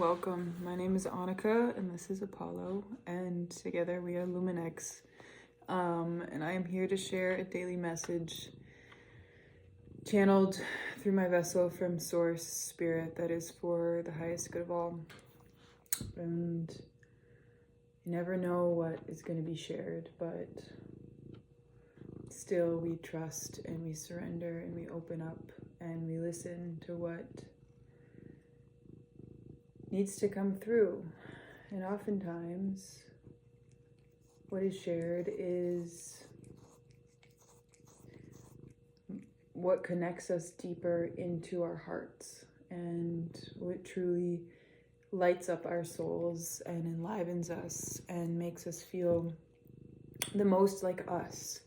welcome. My name is Annika and this is Apollo, and together we are Luminex. And I am here to share a daily message channeled through my vessel from Source Spirit that is for the highest good of all. And you never know what is going to be shared, but still we trust and we surrender and we open up and we listen to what needs to come through. And oftentimes what is shared is what connects us deeper into our hearts and what truly lights up our souls and enlivens us and makes us feel the most like us,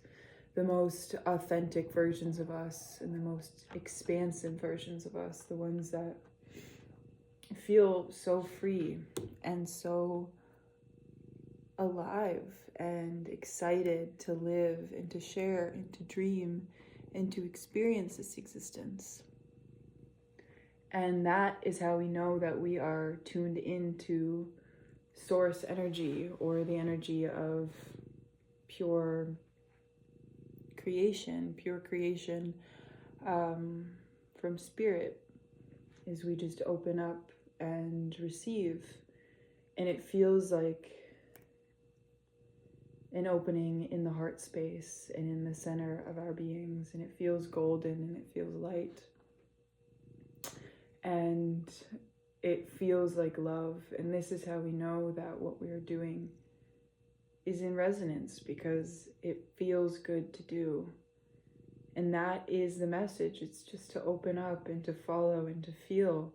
the most authentic versions of us and the most expansive versions of us, the ones that feel so free and so alive and excited to live and to share and to dream and to experience this existence. And that is how we know that we are tuned into source energy, or the energy of pure creation from spirit, is we just open up and receive, and it feels like an opening in the heart space and in the center of our beings, and it feels golden and it feels light and it feels like love. And this is how we know that what we are doing is in resonance, because it feels good to do. And that is the message. It's just to open up and to follow and to feel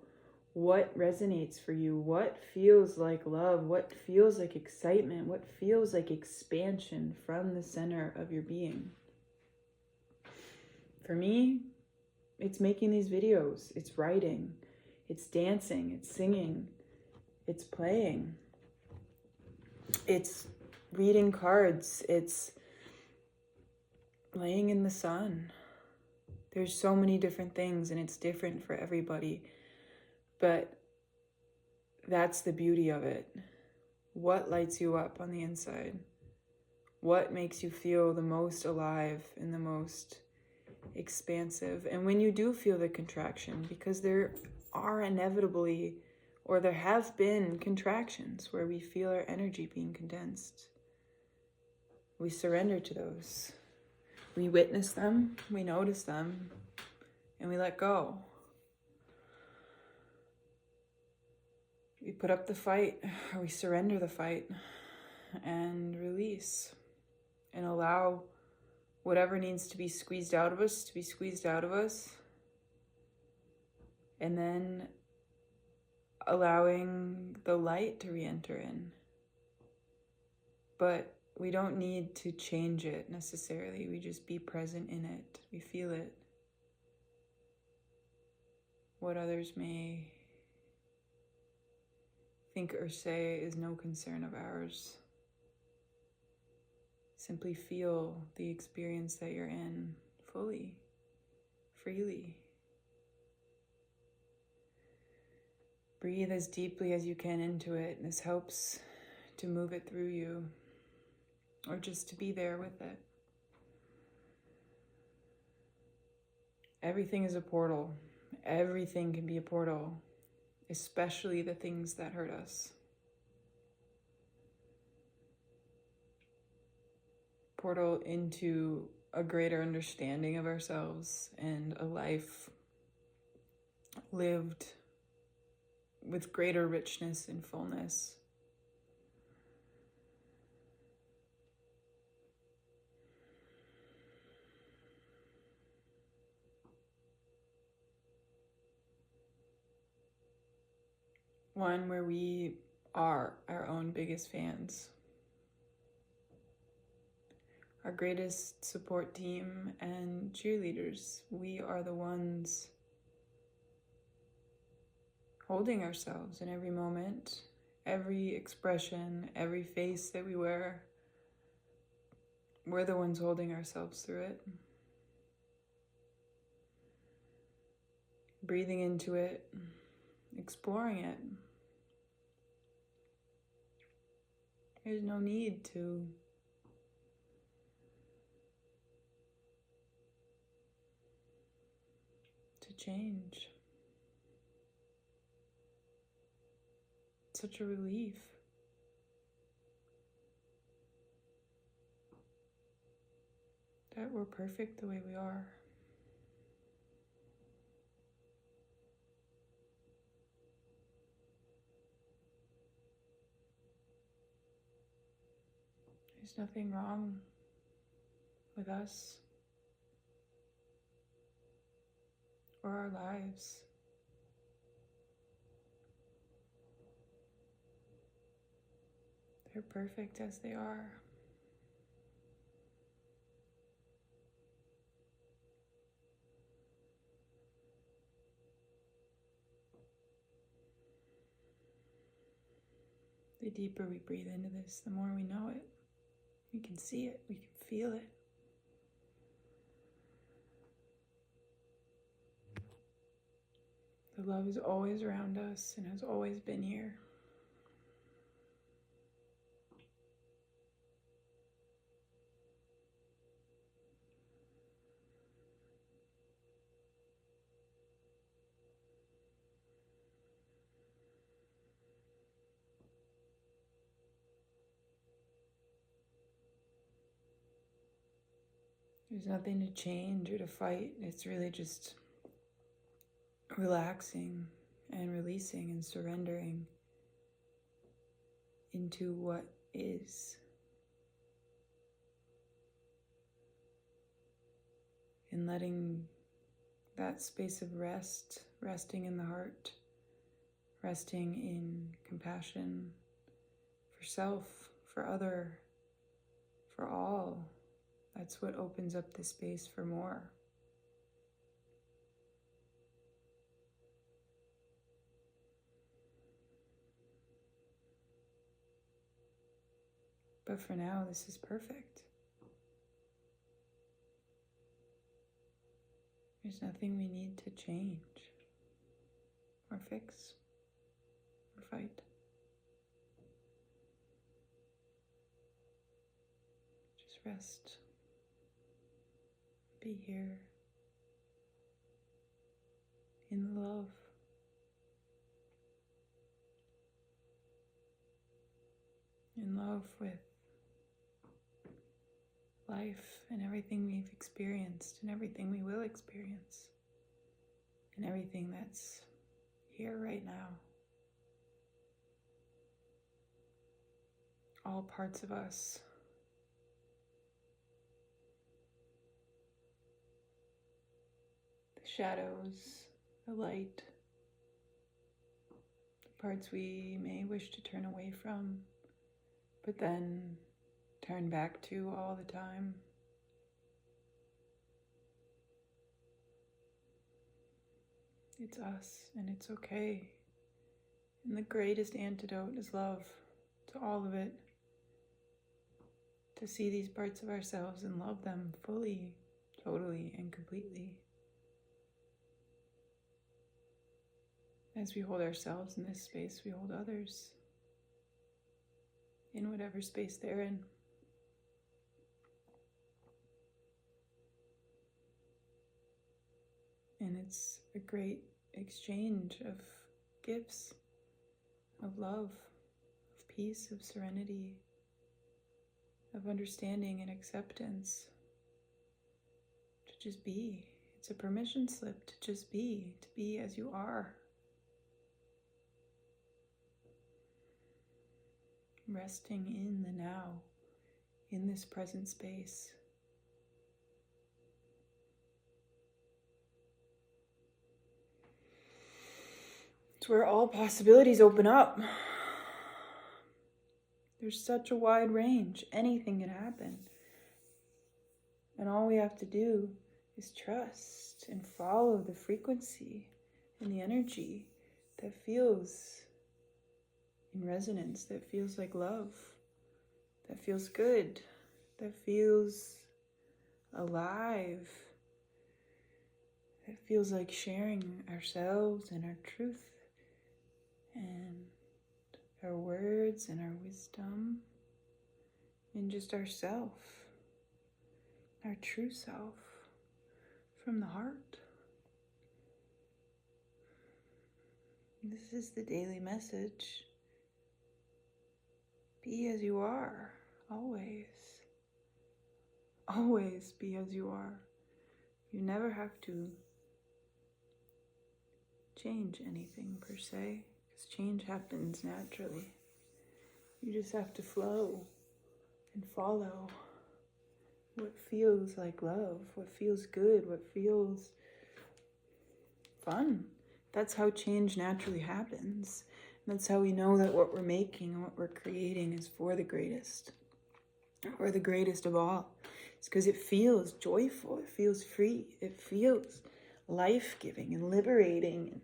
what resonates for you, what feels like love, what feels like excitement, what feels like expansion from the center of your being. For me, it's making these videos, it's writing, it's dancing, it's singing, it's playing, it's reading cards, it's laying in the sun. There's so many different things and it's different for everybody. But that's the beauty of it. What lights you up on the inside? What makes you feel the most alive and the most expansive? And when you do feel the contraction, because there are inevitably, or there have been contractions where we feel our energy being condensed, we surrender to those. We witness them, we notice them, and we let go. We put up the fight, or we surrender the fight and release and allow whatever needs to be squeezed out of us to be squeezed out of us. And then allowing the light to re-enter in. But we don't need to change it necessarily. We just be present in it. We feel it. What others may think or say is no concern of ours. Simply feel the experience that you're in fully, freely. Breathe as deeply as you can into it. This helps to move it through you, or just to be there with it. Everything is a portal. Everything can be a portal, especially the things that hurt us. Portal into a greater understanding of ourselves and a life lived with greater richness and fullness. One where we are our own biggest fans, our greatest support team and cheerleaders. We are the ones holding ourselves in every moment, every expression, every face that we wear. We're the ones holding ourselves through it. Breathing into it, exploring it, There's no need to change. It's such a relief. That we're perfect the way we are. There's nothing wrong with us or our lives. They're perfect as they are. The deeper we breathe into this, the more we know it. We can see it, we can feel it. The love is always around us and has always been here. There's nothing to change or to fight. It's really just relaxing and releasing and surrendering into what is. And letting that space of rest, resting in the heart, resting in compassion for self, for other, for all. That's what opens up the space for more. But for now, this is perfect. There's nothing we need to change or fix or fight. Just rest. Be here in the love. In love with life and everything we've experienced and everything we will experience and everything that's here right now. All parts of us. The shadows, the light, the parts we may wish to turn away from, but then turn back to all the time. It's us, and it's okay. And the greatest antidote is love to all of it. To see these parts of ourselves and love them fully, totally, and completely. As we hold ourselves in this space, we hold others in whatever space they're in. And it's a great exchange of gifts, of love, of peace, of serenity, of understanding and acceptance. To just be. It's a permission slip to just be, to be as you are. Resting in the now, in this present space. It's where all possibilities open up. There's such a wide range. Anything can happen. And all we have to do is trust and follow the frequency and the energy that feels in resonance, that feels like love, that feels good, that feels alive, that feels like sharing ourselves and our truth and our words and our wisdom in just ourself, our true self, from the heart. This is the daily message. Be as you are, always. Always be as you are. You never have to change anything per se, because change happens naturally. You just have to flow and follow what feels like love, what feels good, what feels fun. That's how change naturally happens. That's how we know that what we're making and what we're creating is for the greatest, or the greatest of all. It's because it feels joyful, it feels free, it feels life-giving and liberating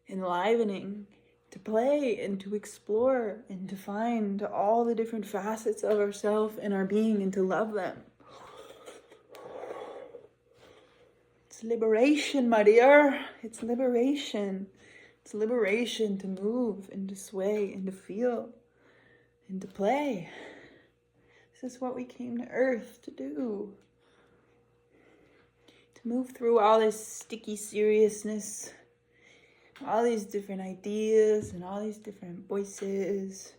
and enlivening to play and to explore and to find all the different facets of ourselves and our being and to love them. It's liberation, my dear. It's liberation. It's liberation to move and to sway and to feel and to play. This is what we came to Earth to do. To move through all this sticky seriousness, all these different ideas and all these different voices,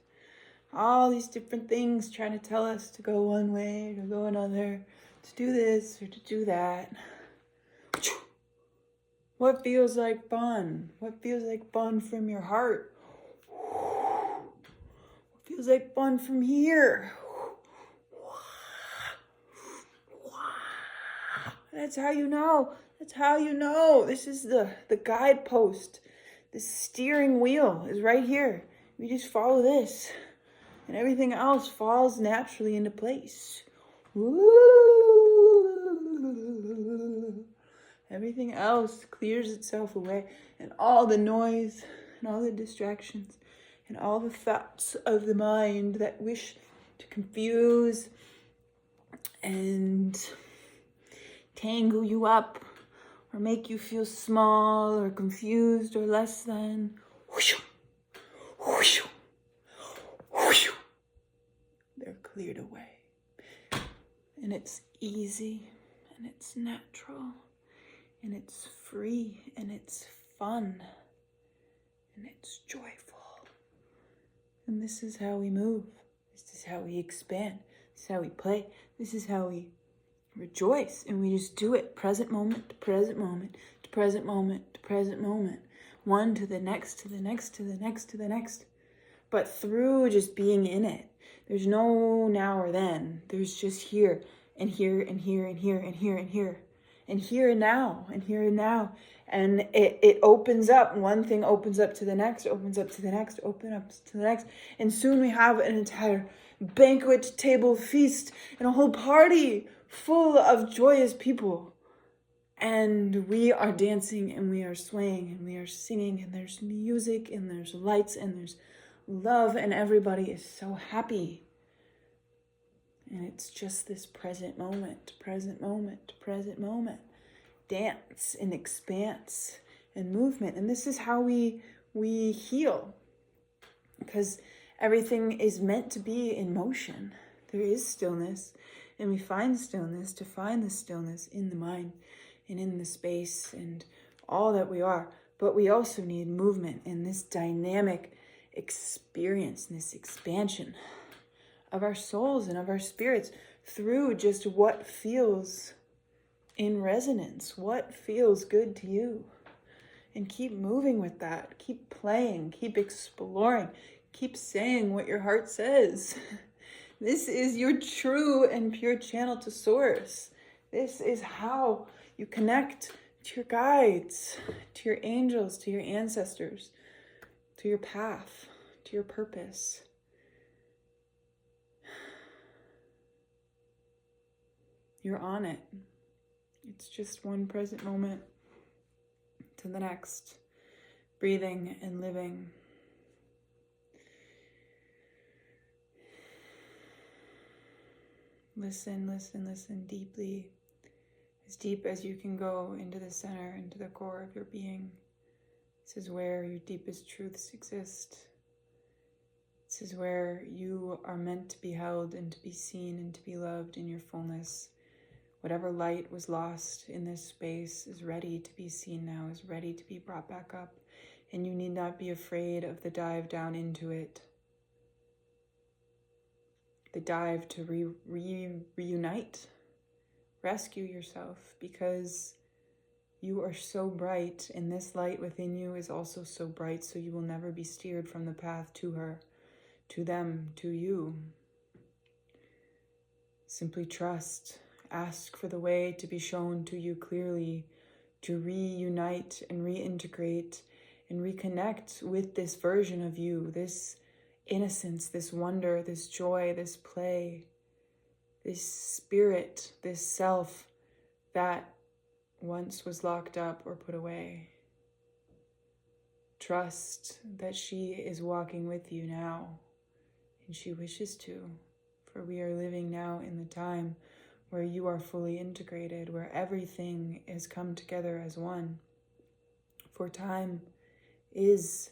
all these different things trying to tell us to go one way or to go another, to do this or to do that. What feels like fun? What feels like fun from your heart? What feels like fun from here? That's how you know. That's how you know. This is the guidepost. The steering wheel is right here. We just follow this. And everything else falls naturally into place. Everything else clears itself away. And all the noise and all the distractions and all the thoughts of the mind that wish to confuse and tangle you up or make you feel small or confused or less than. They're cleared away. And it's easy and it's natural and it's free and it's fun and it's joyful. And this is how we move. This is how we expand. This is how we play. This is how we rejoice, and we just do it present moment to present moment to present moment to present moment, one to the next to the next to the next to the next, but through just being in it. There's no now or then. There's just here and here and here and here and here and here and here and now and here and now, and it opens up. One thing opens up to the next, opens up to the next, opens up to the next, and soon we have an entire banquet table feast and a whole party full of joyous people, and we are dancing and we are swaying and we are singing, and there's music and there's lights and there's love, and everybody is so happy. And it's just this present moment, present moment, present moment, dance and expanse and movement. And this is how we heal, because everything is meant to be in motion. There is stillness. And we find stillness to find the stillness in the mind and in the space and all that we are. But we also need movement and this dynamic experience, and this expansion of our souls and of our spirits through just what feels in resonance, what feels good to you. And keep moving with that. Keep playing, keep exploring, keep saying what your heart says. This is your true and pure channel to source. This is how you connect to your guides, to your angels, to your ancestors, to your path, to your purpose. You're on it. It's just one present moment to the next, breathing and living. Listen, listen, listen deeply, as deep as you can go into the center, into the core of your being. This is where your deepest truths exist. This is where you are meant to be held and to be seen and to be loved in your fullness. Whatever light was lost in this space is ready to be seen now, is ready to be brought back up. And you need not be afraid of the dive down into it. The dive to reunite, rescue yourself, because you are so bright, and this light within you is also so bright, so you will never be steered from the path to her, to them, to you. Simply trust. Ask for the way to be shown to you clearly, to reunite and reintegrate and reconnect with this version of you, this innocence, this wonder, this joy, this play, this spirit, this self that once was locked up or put away. Trust that she is walking with you now, and she wishes to, for we are living now in the time where you are fully integrated, where everything has come together as one. For time is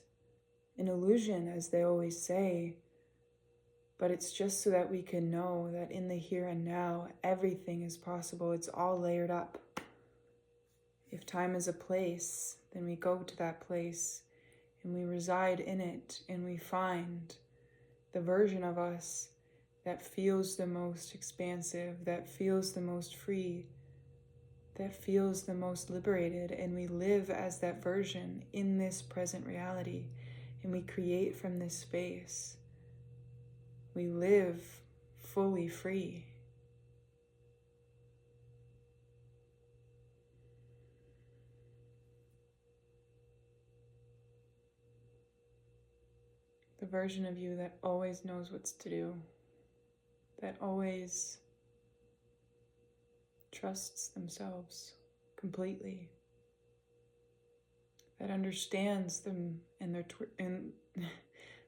an illusion, as they always say, but it's just so that we can know that in the here and now, everything is possible. It's all layered up. If time is a place, then we go to that place and we reside in it, and we find the version of us that feels the most expansive, that feels the most free, that feels the most liberated, and we live as that version in this present reality, and we create from this space. We live fully free. The version of you that always knows what to do, that always trusts themselves completely, that understands them and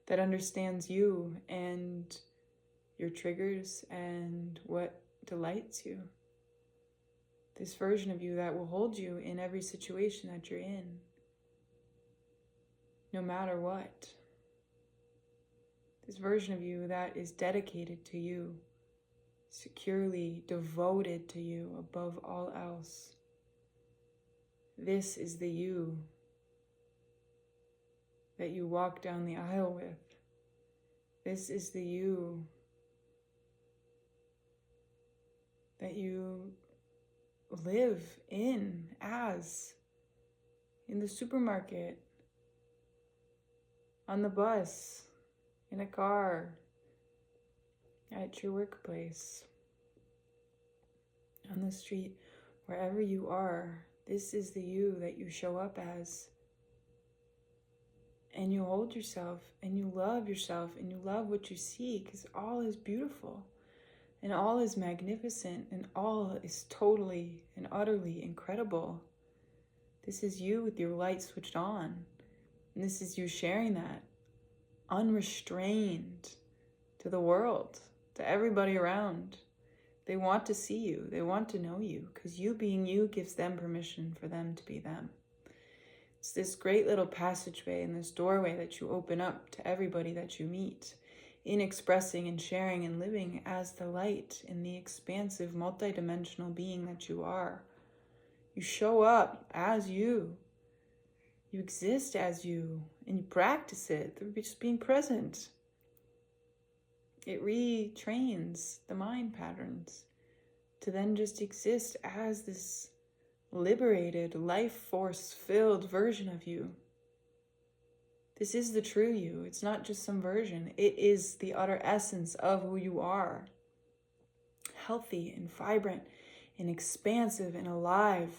that understands you and your triggers and what delights you. This version of you that will hold you in every situation that you're in, no matter what. This version of you that is dedicated to you, securely devoted to you above all else. This is the you that you walk down the aisle with. This is the you that you live in the supermarket, on the bus, in a car, at your workplace, on the street, wherever you are. This is the you that you show up as. And you hold yourself, and you love yourself, and you love what you see, because all is beautiful, and all is magnificent, and all is totally and utterly incredible. This is you with your light switched on, and this is you sharing that unrestrained to the world, to everybody around. They want to see you. They want to know you, because you being you gives them permission for them to be them. It's this great little passageway and this doorway that you open up to everybody that you meet, in expressing and sharing and living as the light in the expansive, multidimensional being that you are. You show up as you. You exist as you, and you practice it through just being present. It retrains the mind patterns to then just exist as this liberated, life force filled version of you. This is the true you. It's not just some version. It is the utter essence of who you are. Healthy and vibrant and expansive and alive.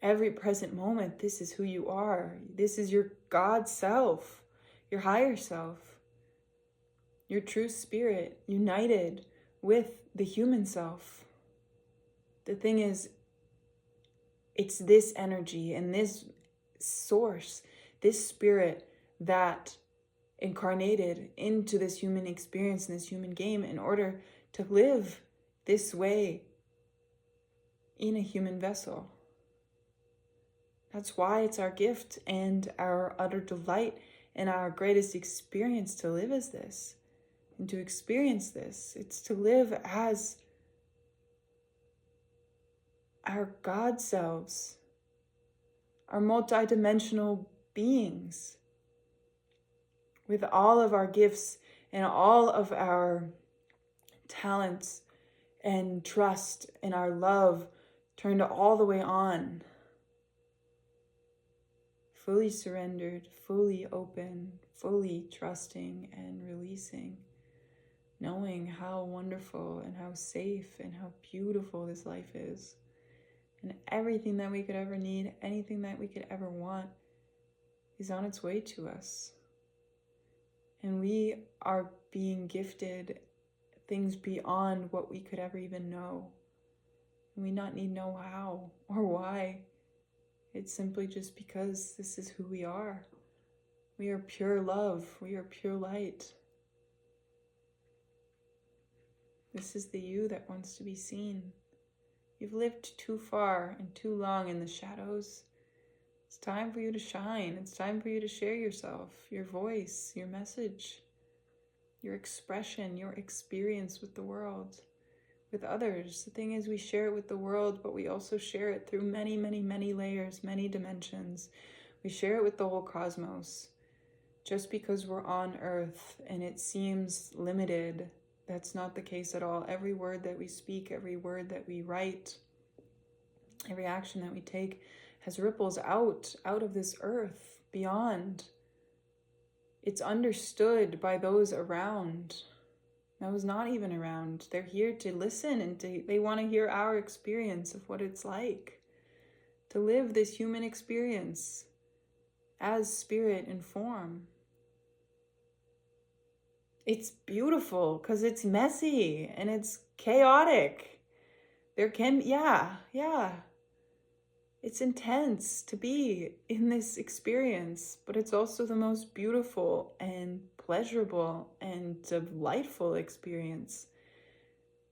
Every present moment, this is who you are. This is your God self, your higher self, your true spirit, united with the human self. The thing is, it's this energy and this source, this spirit that incarnated into this human experience and this human game in order to live this way in a human vessel. That's why it's our gift and our utter delight And our greatest experience to live is this. And to experience this, it's to live as our God selves, our multidimensional beings, with all of our gifts and all of our talents and trust and our love turned all the way on. Fully surrendered, fully open, fully trusting and releasing, knowing how wonderful and how safe and how beautiful this life is. And everything that we could ever need, anything that we could ever want, is on its way to us. And we are being gifted things beyond what we could ever even know. And we not need know how or why. It's simply just because this is who we are. We are pure love. We are pure light. This is the you that wants to be seen. You've lived too far and too long in the shadows. It's time for you to shine. It's time for you to share yourself, your voice, your message, your expression, your experience with the world, with others. The thing is, we share it with the world, but we also share it through many, many, many layers, many dimensions. We share it with the whole cosmos. Just because we're on Earth and it seems limited, that's not the case at all. Every word that we speak, every word that we write, every action that we take has ripples out of this earth, beyond. It's understood by those around. Those not even around. They're here to listen and they want to hear our experience of what it's like to live this human experience as spirit and form. It's beautiful because it's messy and it's chaotic. There can, yeah. It's intense to be in this experience, but it's also the most beautiful and pleasurable and delightful experience.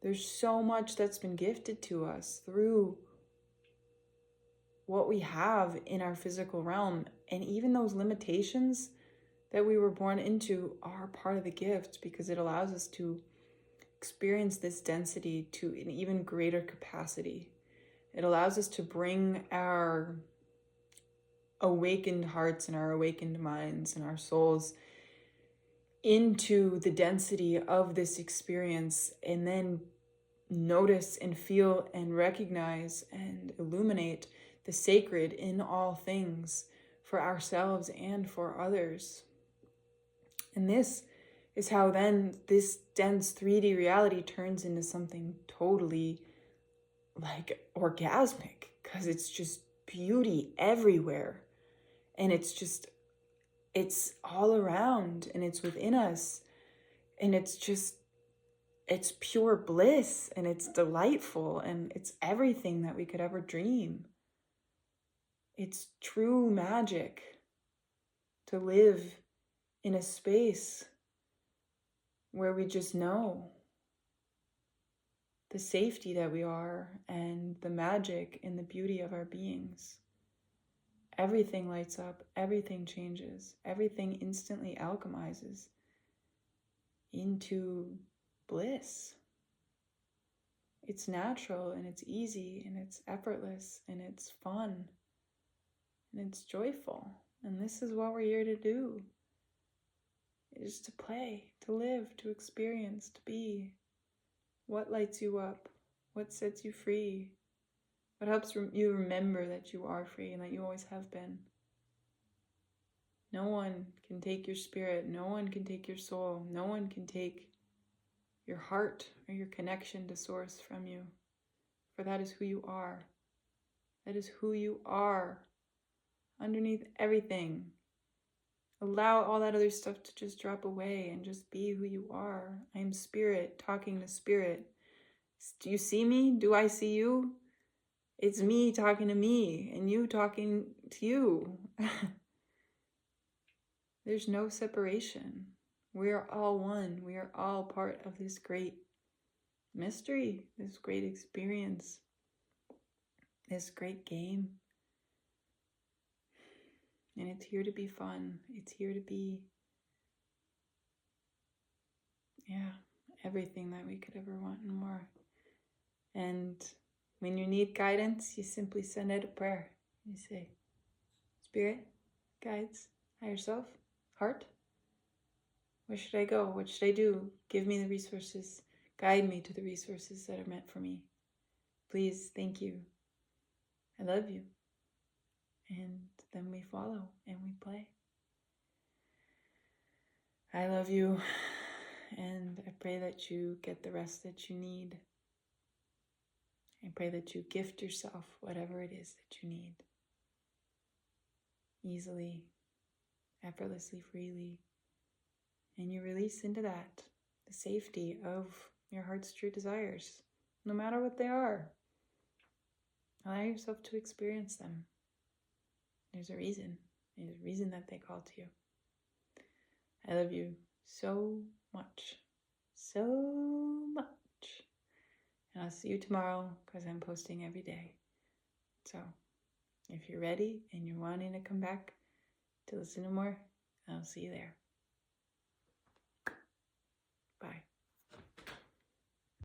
There's so much that's been gifted to us through what we have in our physical realm. And even those limitations that we were born into are part of the gift, because it allows us to experience this density to an even greater capacity. It allows us to bring our awakened hearts and our awakened minds and our souls into the density of this experience, and then notice and feel and recognize and illuminate the sacred in all things for ourselves and for others. And this is how then this dense 3D reality turns into something totally like orgasmic, because it's just beauty everywhere, and it's all around, and it's within us, and it's pure bliss, and it's delightful, and it's everything that we could ever dream. It's true magic to live in a space where we just know the safety that we are and the magic and the beauty of our beings. Everything lights up, everything changes, everything instantly alchemizes into bliss. It's natural and it's easy and it's effortless and it's fun and it's joyful. And this is what we're here to do. Is to play, to live, to experience, to be. What lights you up? What sets you free? What helps you remember that you are free and that you always have been? No one can take your spirit. No one can take your soul. No one can take your heart or your connection to source from you. For that is who you are. That is who you are. Underneath everything. Allow all that other stuff to just drop away and just be who you are. I am spirit talking to spirit. Do you see me? Do I see you? It's me talking to me and you talking to you. There's no separation. We are all one. We are all part of this great mystery, this great experience, this great game. And it's here to be fun. It's here to be, everything that we could ever want and more. And when you need guidance, you simply send out a prayer. You say, Spirit, guides, higher self, heart, where should I go? What should I do? Give me the resources. Guide me to the resources that are meant for me. Please, thank you. I love you. And then we follow and we play. I love you, and I pray that you get the rest that you need. I pray that you gift yourself whatever it is that you need. Easily, effortlessly, freely. And you release into that the safety of your heart's true desires, no matter what they are. Allow yourself to experience them. There's a reason. There's a reason that they call to you. I love you so much. So much. And I'll see you tomorrow because I'm posting every day. So if you're ready and you're wanting to come back to listen to more, I'll see you there. Bye.